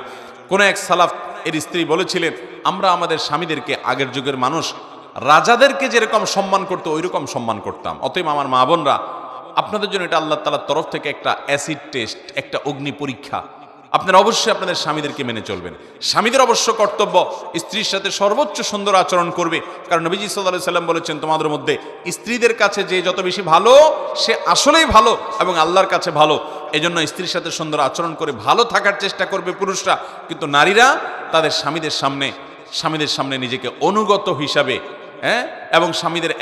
কোন এক সালাফ এর স্ত্রী বলেছিলেন, আমরা আমাদের স্বামীদেরকে আগের যুগের মানুষ রাজাদেরকে যেরকম সম্মান করতো ওই রকম সম্মান করতাম। অতএব আমার মা বোনরা, আপনাদের জন্য এটা আল্লাহ তাআলার তরফ থেকে একটা অ্যাসিড টেস্ট, একটা অগ্নি পরীক্ষা। আপনারা অবশ্যই আপনাদের স্বামীদেরকে মেনে চলবেন। স্বামীদের অবশ্য কর্তব্য স্ত্রীর সাথে সর্বোচ্চ সুন্দর আচরণ করবে, কারণ নবীজি সাল্লাল্লাহু আলাইহি সাল্লাম বলেছেন, তোমাদের মধ্যে স্ত্রীদের কাছে যে যত বেশি ভালো সে আসলেই ভালো এবং আল্লাহর কাছে ভালো। এজন্য স্ত্রীর সাথে সুন্দর আচরণ করে ভালো থাকার চেষ্টা করবে পুরুষরা, কিন্তু নারীরা তাদের স্বামীদের সামনে নিজেকে অনুগত হিসাবে, এবং স্বামীদের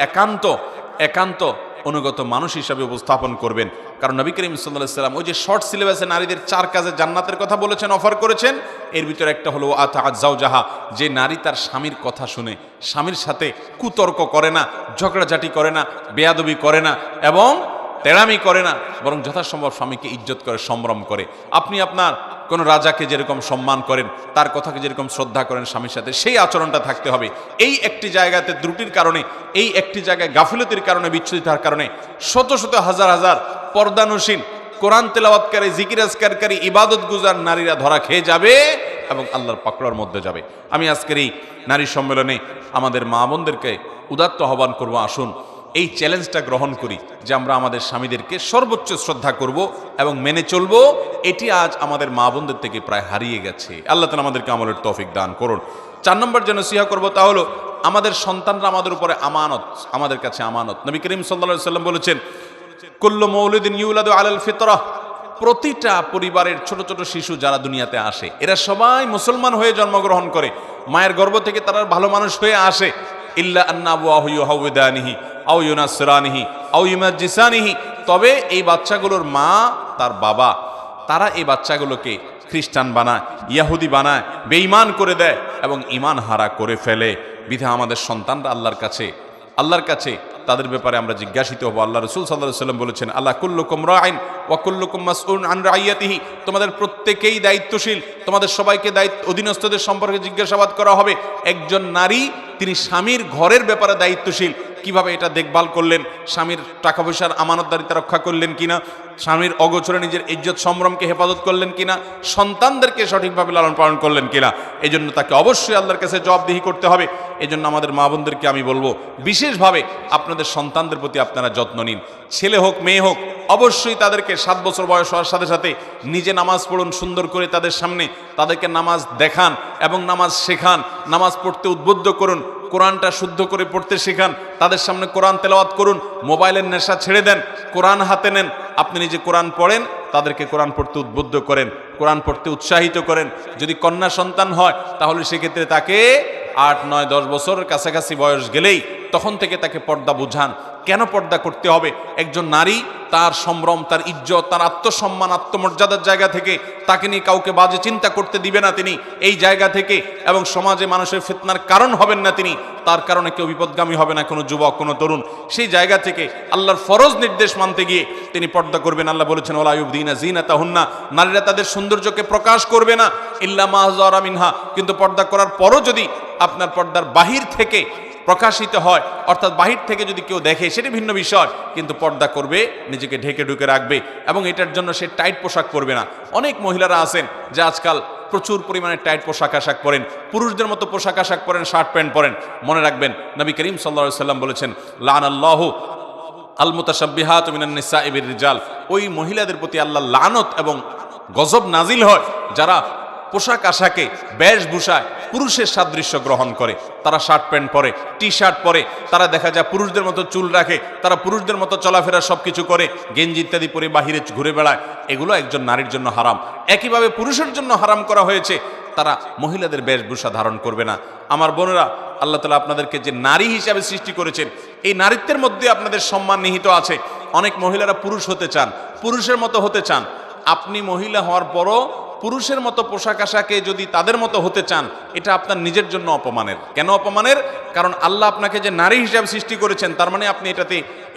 একান্ত অনুগত মানুষ হিসাবে উপস্থাপন করবেন। কারণ নবী করিম সাল্লাল্লাহু আলাইহি ওয়াসাল্লাম ওই যে শর্ট সিলেবাসে নারীদের 4 কাজে জান্নাতের কথা বলেছেন, অফার করেছেন, এর ভিতরে একটা হলো আতাআত যাওজাহা, যে নারী তার স্বামীর কথা শুনে, স্বামীর সাথে কুতর্ক করে না, ঝগড়াঝাটি করে না, বেয়াদবি করে না এবং তেড়ামি করে না, বরং যথাসম্ভব স্বামীকে ইজ্জত করে, সম্ভ্রম করে। আপনি আপনার কোনো রাজাকে যেরকম সম্মান করেন, তার কথাকে যেরকম শ্রদ্ধা করেন স্বামীর সাথে, সেই আচরণটা থাকতে হবে। এই একটি জায়গাতে ত্রুটির কারণে, এই একটি জায়গায় গাফিলতির কারণে, বিচ্ছুরিত হওয়ার কারণে শত শত হাজার হাজার পর্দানুসীন, কোরআন তেলাওয়াতকারী, জিকির আজকারকারী, ইবাদত গুজার নারীরা ধরা খেয়ে যাবে এবং আল্লাহর পাকড়ার মধ্যে যাবে। আমি আজকের এই নারী সম্মেলনে আমাদের মা বোনদেরকে উদাত্ত আহ্বান করব, আসুন এই চ্যালেঞ্জটা গ্রহণ করি যে আমরা আমাদের স্বামীদেরকে সর্বোচ্চ শ্রদ্ধা করব এবং মেনে চলব। এটি আজ আমাদের মা বোনদের থেকে প্রায় হারিয়ে গেছে। আল্লাহ তাআলা আমাদেরকে আমলের তৌফিক দান করুন। 4 নম্বর যে নসিহত করব তা হলো, আমাদের সন্তানরা আমাদের উপরে আমানত, আমাদের কাছে আমানত। নবী করিম সাল্লাল্লাহু আলাইহি সাল্লাম বলেছেন, কুল্লু মাউলুদিন ইউলাদু আলাল ফিতরাহ, প্রতিটা পরিবারের ছোট ছোট শিশু যারা দুনিয়াতে আসে, এরা সবাই মুসলমান হয়ে জন্মগ্রহণ করে, মায়ের গর্ভ থেকে তারা ভালো মানুষ হয়ে আসে। ইল্লা আন্না আবওয়াহু ইউহাউদানিহি আও ইউনাসরানিহি আও ইউমাজ্জিসানিহি, তবে এই বাচ্চাগুলোর মা, তার বাবা, তারা এই বাচ্চাগুলোকে খ্রিস্টান বানায়, ইয়াহুদি বানায়, বেঈমান করে দেয় এবং ঈমান হারা করে ফেলে। বিধা আমাদের সন্তানরা আল্লাহর কাছে তাদের ব্যাপারে আমরা জিজ্ঞাসিত হব। আল্লাহ রাসূল সাল্লাল্লাহু আলাইহি ওয়াসাল্লাম বলেছেন, আল্লাহ কুল্লুকুম রাইন ওয়া কুল্লুকুম মাসউলুন আন রাইয়াতিহি, তোমাদের প্রত্যেকেই দায়িত্বশীল, তোমাদের সবাইকে অধীনস্থদের সম্পর্কে জিজ্ঞাসাবাদ করা হবে। একজন নারী, তিনি স্বামীর ঘরের ব্যাপারে দায়িত্বশীল, কিভাবে এটা দেখভাল করলেন, স্বামীর টাকা পয়সার আমানতদারিতা রক্ষা করলেন কিনা, স্বামীর অগোচরে নিজের ইজ্জত সম্ভ্রমকে হেফাজত করলেন কিনা, সন্তানদেরকে সঠিকভাবে লালন পালন করলেন কিনা, এই জন্য তাকে অবশ্যই আল্লাহর কাছে জবাবদিহি করতে হবে। এই জন্য আমাদের মা বোনদেরকে আমি বলবো, বিশেষভাবে আপনাদের সন্তানদের প্রতি আপনারা যত্ন নিন। ছেলে হোক মেয়ে হোক, অবশ্যই তাদেরকে 7 বছর বয়স হওয়ার সাথে সাথে নিজে নামাজ পড়ুন, সুন্দর করে তাদের সামনে তাদেরকে নামাজ দেখান এবং নামাজ শেখান, নামাজ পড়তে উদ্বুদ্ধ করুন, কোরআনটা শুদ্ধ করে পড়তে শেখান, তাদের সামনে কোরআন তেলাওয়াত করুন, মোবাইলের নেশা ছেড়ে দেন, কোরআন হাতে নেন, আপনি নিজে কোরআন পড়েন, তাদেরকে কোরআন পড়তে উদ্বুদ্ধ করেন, কোরআন পড়তে উৎসাহিত করেন। যদি কন্যা সন্তান হয় তাহলে সেক্ষেত্রে তাকে 8, 9, 10 বছরের কাছাকাছি বয়স গেলেই তখন থেকে তাকে পর্দা বুঝান। কেন পর্দা করতে হবে? একজন নারী তার সম্ভ্রম, তার ইজ্জত, তার আত্মসম্মান, আত্মমর্যাদার জায়গা থেকে তাকে নিয়ে কাউকে বাজে চিন্তা করতে দিবে না তিনি, এই জায়গা থেকে, এবং সমাজে মানুষের ফিতনার কারণ হবেন না তিনি, তার কারণে কেউ বিপদগামী হবে না, কোনো যুবক, কোনো তরুণ। সেই জায়গা থেকে আল্লাহর ফরজ নির্দেশ মানতে গিয়ে তিনি পর্দা করবেন। আল্লাহ বলেছেন, ওয়ালা ইউবদিনা যিনাতাহুন্না, নারীরা তাদের সৌন্দর্যকে প্রকাশ করবে না, ইল্লা মা যারা মিনহা, কিন্তু পর্দা করার পরও যদি আপনার পর্দার বাহির থেকে প্রকাশিত হয়, অর্থাৎ বাহির থেকে যদি কেউ দেখে সেটা ভিন্ন বিষয়, কিন্তু পর্দা করবে, নিজেকে ঢেকে ঢুকে রাখবে এবং এটার জন্য সে টাইট পোশাক পরবে না। অনেক মহিলারা আছেন যে আজকাল প্রচুর পরিমাণে টাইট পোশাক আশাক পরেন, পুরুষদের মতো পোশাক আশাক পরেন, শার্ট প্যান্ট পরেন। মনে রাখবেন, নবী করিম সাল্লাল্লাহু আলাইহি ওয়াসাল্লাম বলেছেন, লানাল্লাহু আল মুতাশাব্বিহাতু মিনান নিসাই বির রিজাল, ওই মহিলাদের প্রতি আল্লাহ লানত এবং গজব নাজিল হয় যারা পোশাক আশাকে বেশভূষায় পুরুষের সাদৃশ্য গ্রহণ করে। তারা শার্ট প্যান্ট পরে, টি শার্ট পরে, তারা দেখা যায় পুরুষদের মতো চুল রাখে, তারা পুরুষদের মতো চলাফেরা সবকিছু করে, গেঞ্জি ইত্যাদি পরে বাহিরে ঘুরে বেড়ায়। এগুলো একজন নারীর জন্য হারাম। একইভাবে পুরুষের জন্য হারাম করা হয়েছে, তারা মহিলাদের বেশভূষা ধারণ করবে না। আমার বোনেরা, আল্লাহ তাআলা আপনাদেরকে যে নারী হিসাবে সৃষ্টি করেছেন, এই নারীত্বের মধ্যে আপনাদের সম্মান নিহিত আছে। অনেক মহিলারা পুরুষ হতে চান, পুরুষের মতো হতে চান। আপনি মহিলা হওয়ার পরও পুরুষের মতো পোশাক আশাকে যদি তাদের মতো হতে চান, এটা আপনার নিজের জন্য অপমানের। কেন অপমানের? কারণ আল্লাহ আপনাকে যে নারী হিসাবে সৃষ্টি করেছেন, তার মানে আপনি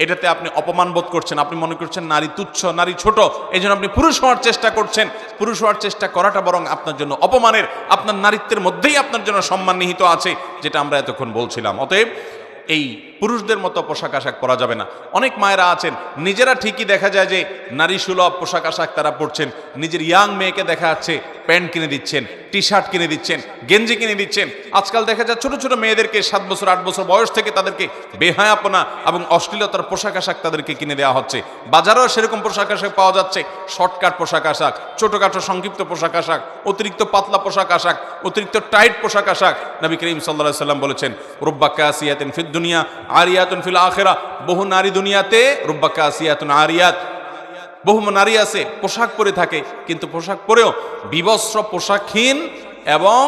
এটাতে আপনি অপমান বোধ করছেন। আপনি মনে করছেন নারী তুচ্ছ, নারী ছোট, এই জন্য আপনি পুরুষ হওয়ার চেষ্টা করছেন। পুরুষ হওয়ার চেষ্টা করাটা বরং আপনার জন্য অপমানের। আপনার নারীত্বের মধ্যেই আপনার জন্য সম্মান নিহিত আছে, যেটা আমরা এতক্ষণ বলছিলাম। অতএব এই পুরুষদের মতো পোশাক আশাক পরা যাবে না। অনেক মায়েরা আছেন, নিজেরা ঠিকই দেখা যায় যে নারী সুলভ পোশাক আশাক তারা পরছেন, নিজের ইয়াং মেয়েকে দেখা যাচ্ছে প্যান্ট কিনে দিচ্ছেন, টি শার্ট কিনে দিচ্ছেন, গেঞ্জি কিনে দিচ্ছেন। আজকাল দেখা যায় ছোট ছোট মেয়েদেরকে 7 বছর 8 বছর বয়স থেকে তাদেরকে বেহায়াপনা এবং অশ্লীলতার পোশাক আশাক তাদেরকে কিনে দেওয়া হচ্ছে। বাজারেও সেরকম পোশাক আশাক পাওয়া যাচ্ছে, শর্টকাট পোশাক আশাক, ছোটখাটো সংক্ষিপ্ত পোশাক আশাক, অতিরিক্ত পাতলা পোশাক আশাক, অতিরিক্ত টাইট পোশাক আশাক। নবী করিম সাল্লাল্লাহু আলাইহি সাল্লাম বলেছেন, রুব্বা কাসিয়াতিন ফিদ দুনিয়া আরিয়াতুন ফিল আখিরাহ। বহু নারী দুনিয়াতে, রুব্বা কাসিয়াতুন আরিয়াত, বহু নারী আছে পোশাক পরে থাকে, কিন্তু পোশাক পরেও বিবস্ত্র পোশাকহীন এবং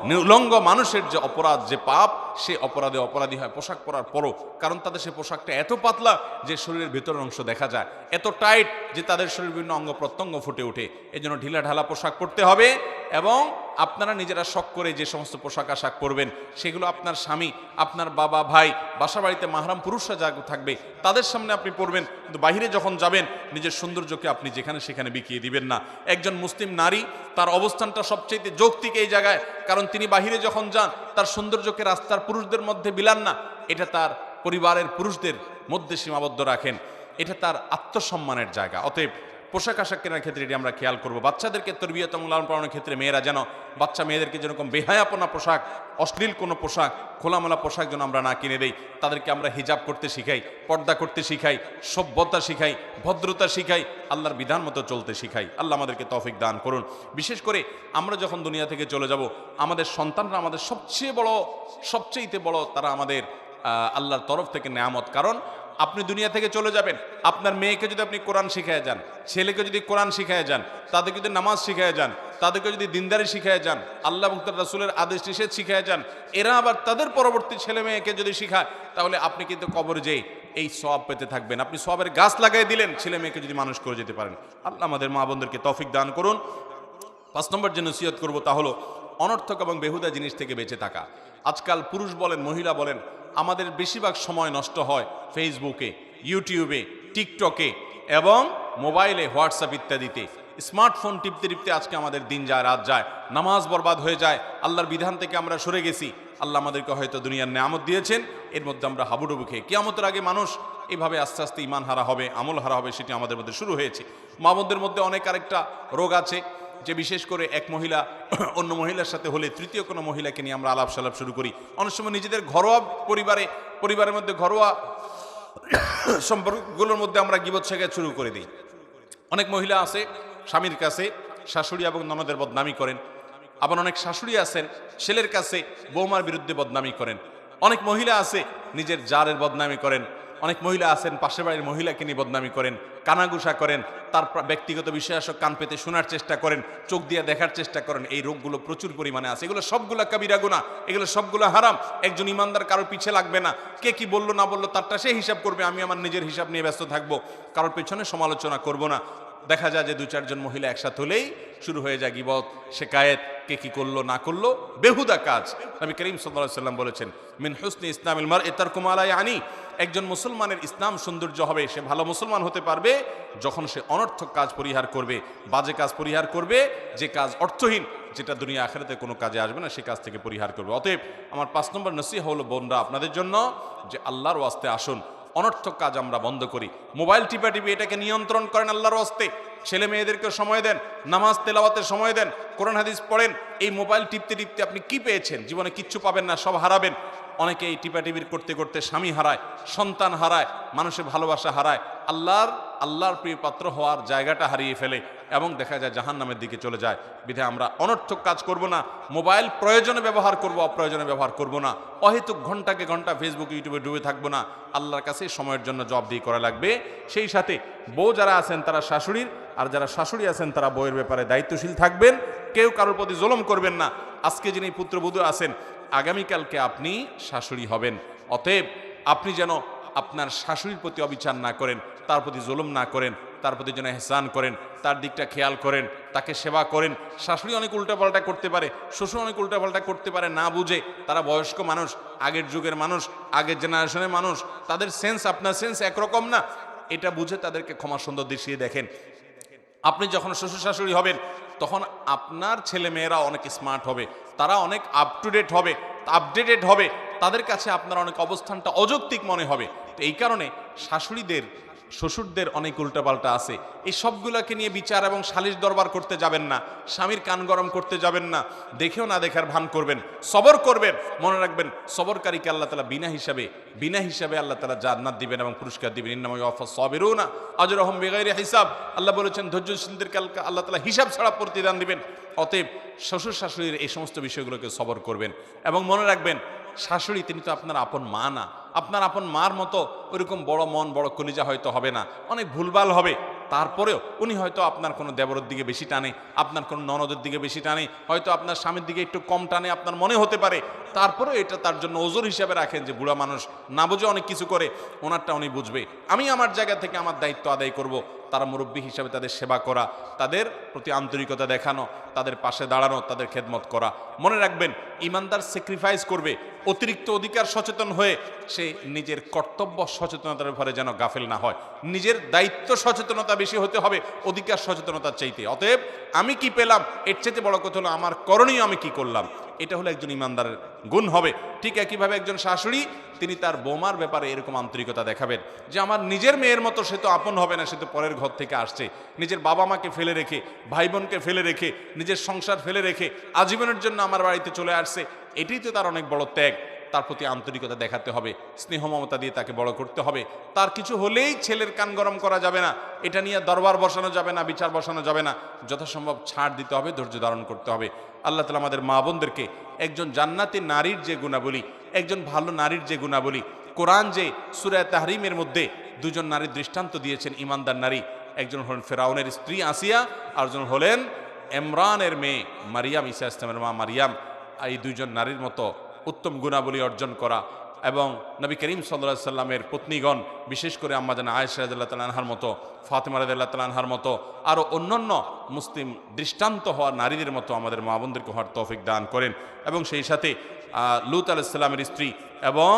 নিউলঙ্গ মানুষের যে অপরাধ, যে পাপ, সে অপরাধে অপরাধী হয় পোশাক পরার পরও। কারণ তাদের সে পোশাকটা এত পাতলা যে শরীরের ভেতরের অংশ দেখা যায়, এত টাইট যে তাদের শরীর বিভিন্ন অঙ্গ প্রত্যঙ্গ ফুটে ওঠে। এই জন্য ঢিলা ঢালা পোশাক পরতে হবে। এবং আপনারা নিজেরা শখ করে যে সমস্ত পোশাক আশাক পরবেন, সেগুলো আপনার স্বামী, আপনার বাবা, ভাই, বাসা বাড়িতে মাহরাম পুরুষরা যা থাকবে তাদের সামনে আপনি পরবেন। কিন্তু বাহিরে যখন যাবেন, নিজের সৌন্দর্যকে আপনি যেখানে সেখানে বিকিয়ে দিবেন না। একজন মুসলিম নারী, তার অবস্থানটা সবচেয়ে যৌক্তিক এই জায়গায়, কারণ তিনি বাহিরে যখন যান, তার সৌন্দর্যকে রাস্তার পুরুষদের মধ্যে বিলান না। এটা তার পরিবারের পুরুষদের মধ্যে সীমাবদ্ধ রাখেন। এটা তার আত্মসম্মানের জায়গা। অতএব পোশাক আশাক কেনার ক্ষেত্রে এটি আমরা খেয়াল করবো। বাচ্চাদেরকে তরবিয়ত এবং লালন পালনের ক্ষেত্রে মেয়েরা যেন বাচ্চা মেয়েদেরকে যেরকম বেহায়াপনা পোশাক, অশ্লীল কোনো পোশাক, খোলামেলা পোশাক যেন আমরা না কিনে দেই। তাদেরকে আমরা হিজাব করতে শিখাই, পর্দা করতে শিখাই, সভ্যতা শিখাই, ভদ্রতা শিখাই, আল্লাহর বিধান মতো চলতে শিখাই। আল্লাহ আমাদেরকে তৌফিক দান করুন। বিশেষ করে আমরা যখন দুনিয়া থেকে চলে যাব, আমাদের সন্তানরা আমাদের সবচেয়ে বড় তারা আমাদের আল্লাহর তরফ থেকে নেয়ামত। কারণ আপনি দুনিয়া থেকে চলে যাবেন, আপনার মেয়েকে যদি আপনি কোরআন শিখায় যান, ছেলেকে যদি কোরআন শিখায় যান, তাদেরকে যদি নামাজ শিখায় যান, তাদেরকে যদি দিনদারি শিখায় যান, আল্লাহ এবং তার রাসূলের আদেশ নিষেধ শিখায় যান, এরা আবার তাদের পরবর্তী ছেলে মেয়েকে যদি শিখায়, তাহলে আপনি কিন্তু কবরে যেয়ে এই সওয়াব পেতে থাকবেন। আপনি সওয়াবের গাছ লাগাই দিলেন, ছেলে মেয়েকে যদি মানুষ করে যেতে পারেন। আল্লাহ আমাদের মা বোনদেরকে তৌফিক দান করুন। 5 নম্বর যে নসিহত করবো তা হলো অনর্থক এবং বেহুদা জিনিস থেকে বেঁচে থাকা। আজকাল পুরুষ বলেন, মহিলা বলেন, আমাদের বেশিরভাগ সময় নষ্ট হয় ফেসবুকে, ইউটিউবে, টিকটকে এবং মোবাইলে, হোয়াটসঅ্যাপ ইত্যাদিতে। স্মার্টফোন টিপতে টিপতে আজকে আমাদের দিন যায়, রাত যায়, নামাজ বরবাদ হয়ে যায়। আল্লাহর বিধান থেকে আমরা সরে গেছি। আল্লাহ আমাদেরকে হয়তো দুনিয়ার নেয়ামত দিয়েছেন, এর মধ্যে আমরা হাবুডুবু খেয়ে কিয়ামতের আগে মানুষ এইভাবে আস্তে আস্তে ইমান হারা হবে, আমল হারা হবে, সেটি আমাদের মধ্যে শুরু হয়েছে। মা বোনদের মধ্যে অনেক আরেকটা রোগ আছে, যে বিশেষ করে এক মহিলা অন্য মহিলার সাথে হলে তৃতীয় কোনো মহিলাকে নিয়ে আমরা আলাপ সালাপ শুরু করি। অনেক সময় নিজেদের ঘরোয়া পরিবারের মধ্যে ঘরোয়া সম্পর্কগুলোর মধ্যে আমরা গীবত শেখায় শুরু করে দিই। অনেক মহিলা আছে স্বামীর কাছে শাশুড়ি এবং ননদের বদনামি করেন। আবার অনেক শাশুড়ি আছেন ছেলের কাছে বৌমার বিরুদ্ধে বদনামি করেন। অনেক মহিলা আছে নিজের জারের বদনামি করেন। অনেক মহিলা আছেন পাশের বাড়ির মহিলাকে নিয়ে বদনামি করেন, কানাঘুষা করেন, তার ব্যক্তিগত বিষয় আসক কান পেতে শোনার চেষ্টা করেন, চোখ দিয়ে দেখার চেষ্টা করেন। এই রোগগুলো প্রচুর পরিমাণে আছে। এগুলো সবগুলো কাবিরা গুনাহ, এগুলো সবগুলো হারাম। একজন ইমানদার কারোর পিছে লাগবে না। কে কি বললো না বললো তারটা সে হিসাব করবে, আমি আমার নিজের হিসাব নিয়ে ব্যস্ত থাকবো, কারোর পেছনে সমালোচনা করব না। দেখা যায় যে 2-4 মহিলা একসাথে হলেই শুরু হয়ে যায় গীবত, শিকায়েত, কে কি করলো না করলো, বেহুদা কাজ। নবী করিম সাল্লাল্লাহু আলাইহি ওয়াসাল্লাম বলেছেন, মিন হুসনি ইসলামিল মারই তারকু মা লা ইয়ানি। একজন মুসলমানের ইসলাম সৌন্দর্য হবে, সে ভালো মুসলমান হতে পারবে যখন সে অনর্থক কাজ পরিহার করবে, বাজে কাজ পরিহার করবে, যে কাজ অর্থহীন, যেটা দুনিয়া আখিরাতে কোনো কাজে আসবে না, সে কাজ থেকে পরিহার করবে। অতএব আমার 5 নম্বর নসিহত হলো বোনরা আপনাদের জন্য, যে আল্লাহর ওয়াস্তে আসুন, অনর্থক কাজ আমরা বন্ধ করি। মোবাইল টিপাটিপি এটাকে নিয়ন্ত্রণ করেন আল্লাহর ওয়াস্তে। ছেলে মেয়েদেরকে সময় দেন, নামাজ তেলাওয়াতের সময় দেন, কোরআন হাদিস পড়েন। এই মোবাইল টিপতে টিপতে আপনি কি পেয়েছেন? জীবনে কিচ্ছু পাবেন না, সব হারাবেন। অনেকে এই টিপাটিপির করতে করতে স্বামী হারায়, সন্তান হারায়, মানুষের ভালোবাসা হারায়, আল্লাহর আল্লাহর প্রিয় পাত্র হওয়ার জায়গাটা হারিয়ে ফেলে এবং দেখা যায় জাহান্নামের দিকে চলে যায়। বিধায় আমরা অনর্থক কাজ করব না, মোবাইল প্রয়োজনে ব্যবহার করব, অপ্রয়োজনে ব্যবহার করব না, অহেতুক ঘন্টাকে ঘন্টা ফেসবুক ইউটিউবে ডুবে থাকবো না। আল্লাহর কাছে সময়ের জন্য জবাবদিহি করা লাগবে। সেই সাথে বউ যারা আছেন তারা শাশুড়ির, আর যারা শাশুড়ি আছেন তারা বউয়ের ব্যাপারে দায়িত্বশীল থাকবেন। কেউ কারোর প্রতি জুলুম করবেন না। আজকে যিনি পুত্রবধূ আছেন, আগামীকালকে আপনি শাশুড়ি হবেন। অতএব আপনি যেন আপনার শাশুড়ির প্রতি অবিচার না করেন, তার প্রতি জুলুম না করেন, তার প্রতি যেন ইহসান করেন, তার দিকটা খেয়াল করেন, তাকে সেবা করেন। শাশুড়ি অনেক উল্টাপাল্টা করতে পারে, শ্বশুর অনেক উল্টাপাল্টা করতে পারে না বুঝে। তারা বয়স্ক মানুষ, আগের যুগের মানুষ, আগের জেনারেশনের মানুষ, তাদের সেন্স আপনার সেন্স একরকম না। এটা বুঝে তাদেরকে ক্ষমা সুন্দর দৃষ্টিতে দেখেন। আপনি যখন শ্বশুর শাশুড়ি হবেন তখন আপনার ছেলে মেয়েরা অনেক স্মার্ট হবে, তারা অনেক আপ টু ডেট হবে, আপডেটেড হবে। তাদের কাছে আপনার অনেক অবস্থানটা অযৌক্তিক মনে হবে। তো এই কারণে শাশুড়িদের শ্বশুরদের অনেক উল্টাপাল্টা আছে। এই সবগুলোকে নিয়ে বিচার এবং সালিশ দরবার করতে যাবেন না, স্বামীর কান গরম করতে যাবেন না, দেখেও না দেখার ভান করবেন, সবর করবেন। মনে রাখবেন সবরকারীকে আল্লাহ তাআলা বিনা হিসাবে আল্লাহ তাআলা জান্নাত দিবেন এবং পুরস্কার দিবেন। ইন্নামা ইউওয়াফাস সাবিরুনা আজরাহুম বিগাইরি হিসাব। আল্লাহ বলেছেন ধৈর্যশীলদেরকে আল্লাহ তাআলা হিসাব ছাড়া প্রতিদান দিবেন। অতএব শ্বশুর শাশুড়ির এই সমস্ত বিষয়গুলোকে সবর করবেন এবং মনে রাখবেন শাশুড়ি তিনি তো আপনার আপন মা না। আপনার আপন মার মতো ওইরকম বড় মন বড় কলিজা হয়তো হবে না, অনেক ভুলভাল হবে। তারপরেও উনি হয়তো আপনার কোনো দেবরের দিকে বেশি টানে, আপনার কোনো ননদের দিকে বেশি টানে, হয়তো আপনার স্বামীর দিকে একটু কম টানে, আপনার মনে হতে পারে। তারপরেও এটা তার জন্য ওজোর হিসাবে রাখেন যে বুড়া মানুষ না বুঝে অনেক কিছু করে, ওনারটা উনি বুঝবে। আমি আমার জায়গা থেকে আমার দায়িত্ব আদায় করব। তারা মুরব্বী হিসাবে তাদের সেবা করা, তাদের প্রতি আন্তরিকতা দেখানো, তাদের পাশে দাঁড়ানো, তাদের খেদমত করা। মনে রাখবেন ইমানদার স্যাক্রিফাইস করবে, অতিরিক্ত অধিকার সচেতন হয়ে সে নিজের কর্তব্য সচেতনতার ব্যাপারে যেন গাফেল না হয়। নিজের দায়িত্ব সচেতনতা বেশি হতে হবে অধিকার সচেতনতার চাইতে। অতএব আমি কি পেলাম এর চাইতে বড় কথা হলো আমার করণীয় আমি কি করলাম। এটা হলো একজন ইমানদারের গুণ হবে। ঠিক একইভাবে একজন শাশুড়ি তিনি তার বৌমার ব্যাপারে এরকম আন্তরিকতা দেখাবেন যে আমার নিজের মেয়ের মতো সে তো আপন হবে না, সে তো পরের ঘর থেকে আসছে। নিজের বাবা মাকে ফেলে রেখে, ভাই বোনকে ফেলে রেখে, নিজের সংসার ফেলে রেখে আজীবনের জন্য আমার বাড়িতে চলে আসছে। এটাই তো তার অনেক বড় ত্যাগ। তার প্রতি আন্তরিকতা দেখাতে হবে, স্নেহ মমতা দিয়ে তাকে বড় করতে হবে। তার কিছু হলেই ছেলের কান গরম করা যাবে না, এটা নিয়ে দরবার বসানো যাবে না, বিচার বসানো যাবে না। যথাসম্ভব ছাড় দিতে হবে, ধৈর্য ধারণ করতে হবে। আল্লাহ তাআলা আমাদের মা বোনদেরকে একজন জান্নাতি নারীর যে গুণাবলী, একজন ভালো নারীর যে গুণাবলী, কোরআন যে সূরা তাহরিমের মধ্যে দুজন নারীর দৃষ্টান্ত দিয়েছেন, ইমানদার নারী, একজন হলেন ফেরাউনের স্ত্রী আসিয়া, আরেকজন হলেন ইমরানের মেয়ে মারিয়াম, ঈসা ইসলামের মা মারিয়াম। এই দুইজন নারীর মতো উত্তম গুণাবলী অর্জন করা এবং নবী করিম সাল্লাল্লাহু আলাইহি সাল্লামের পত্নীগণ, বিশেষ করে আম্মা জান আয়েশা রাদিয়াল্লাহু তাআলা আনহার মতো, ফাতেমা রাদিয়াল্লাহু তাআলা আনহার মতো, আরও অন্যান্য মুসলিম দৃষ্টান্ত হওয়া নারীদের মতো আমাদের মা বোনদেরকে হওয়ার তৌফিক দান করেন। এবং সেই সাথে লূত আলাইহিস সালামের স্ত্রী এবং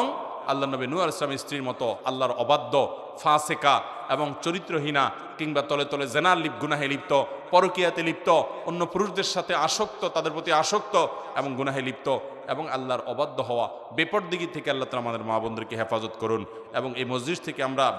আল্লাহ নবী নূহ আলাইহিস সালামের স্ত্রীর মতো আল্লাহর অবাধ্য, ফাসেকা এবং চরিত্রহীনা কিংবা তলে তলে জেনার গুনাহে লিপ্ত, পরকীয়াতে লিপ্ত, অন্য পুরুষদের সাথে আসক্ত, তাদের প্রতি আসক্ত এবং গুনাহে লিপ্ত এবং আল্লাহর অবাধ্য হওয়া, বেপরদিগি থেকে আল্লাহ তাআলা আমাদের মা বোনদেরকে হেফাজত করুন। এবং এই মজলিস থেকে আমরা